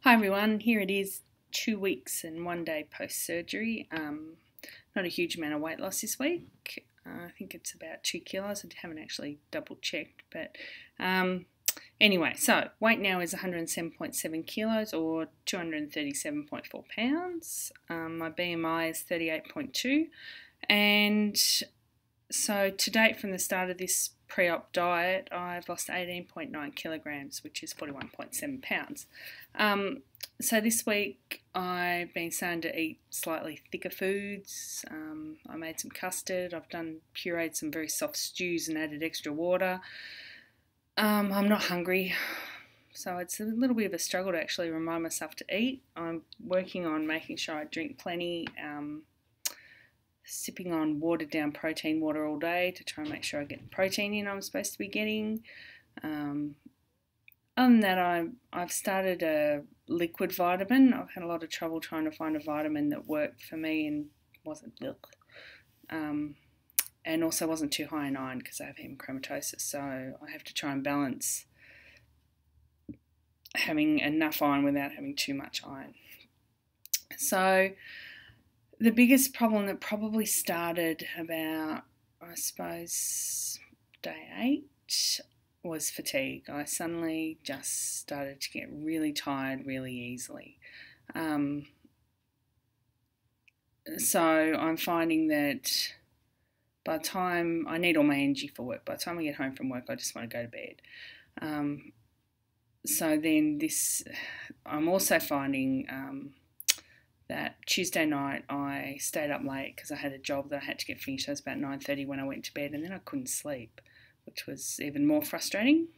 Hi everyone, here it is 2 weeks and 1 day post surgery. Not a huge amount of weight loss this week. I think it's about 2 kilos. I haven't actually double checked, but anyway, so weight now is 107.7 kilos or 237.4 pounds. My BMI is 38.2, and so to date from the start of this pre-op diet, I've lost 18.9 kilograms, which is 41.7 pounds. So this week I've been starting to eat slightly thicker foods. I made some custard. I've pureed some very soft stews and added extra water. I'm not hungry, so it's a little bit of a struggle to actually remind myself to eat. I'm working on making sure I drink plenty, sipping on watered down protein water all day to try and make sure I get the protein in I'm supposed to be getting. Other than that, I've started a liquid vitamin. I've had a lot of trouble trying to find a vitamin that worked for me and wasn't milk. And also wasn't too high in iron because I have hemochromatosis, so I have to try and balance having enough iron without having too much iron. So the biggest problem that probably started about, I suppose, day 8 was fatigue. I suddenly just started to get really tired really easily. So I'm finding that by the time I need all my energy for work, by the time I get home from work, I just want to go to bed. So then I'm also finding that Tuesday night I stayed up late because I had a job that I had to get finished. It was about 9:30 when I went to bed, and then I couldn't sleep, which was even more frustrating.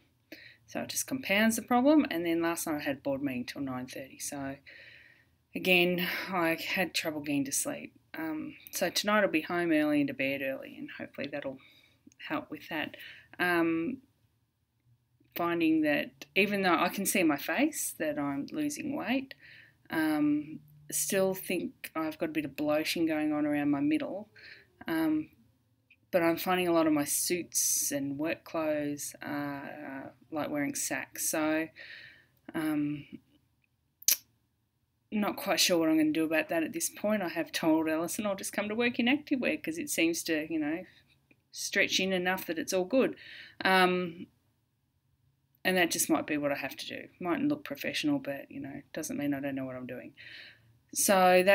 So it just compounds the problem. And then last night I had a board meeting till 9:30. So again, I had trouble getting to sleep. So tonight I'll be home early and to bed early, and hopefully that'll help with that. Finding that even though I can see in my face that I'm losing weight, still think I've got a bit of bloating going on around my middle. But I'm finding a lot of my suits and work clothes are like wearing sacks. So not quite sure what I'm going to do about that at this point. I have told Alison I'll just come to work in activewear because it seems to, stretch in enough that it's all good. And that just might be what I have to do. Mightn't look professional, but, doesn't mean I don't know what I'm doing. So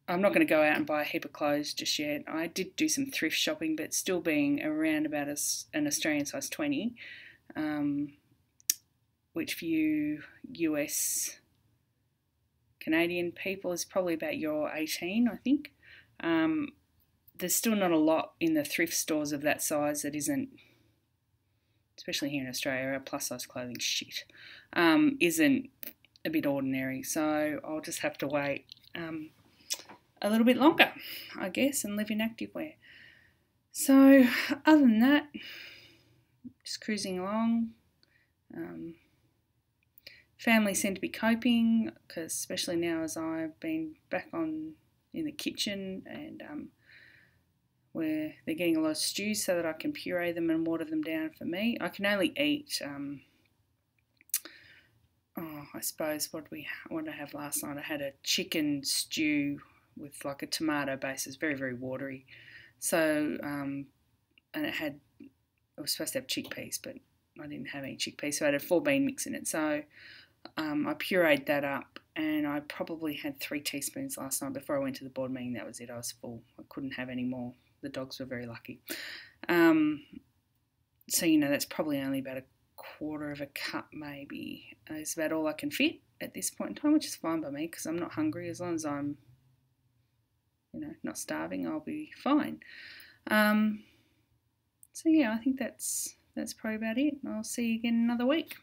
I'm not going to go out and buy a heap of clothes just yet. I did do some thrift shopping, but still being around about an Australian size 20, which for you US Canadian people is probably about your 18, I think. There's still not a lot in the thrift stores of that size that isn't, especially here in Australia, our plus size clothing shit, isn't a bit ordinary. So I'll just have to wait a little bit longer, I guess, and live in activewear. So other than that, just cruising along. Family seem to be coping, because especially now as I've been back in the kitchen, and where they're getting a lot of stews so that I can puree them and water them down for me. I can only eat, I suppose, what did I have last night? I had a chicken stew with like a tomato base. It's very, very watery. So, and it was supposed to have chickpeas, but I didn't have any chickpeas, so I had a 4-bean mix in it. So I pureed that up, and I probably had 3 teaspoons last night before I went to the board meeting. That was it. I was full. I couldn't have any more. The dogs were very lucky. So, that's probably only about a quarter of a cup maybe. It's about all I can fit at this point in time, which is fine by me because I'm not hungry. As long as I'm, not starving, I'll be fine. So, yeah, I think that's probably about it. I'll see you again another week.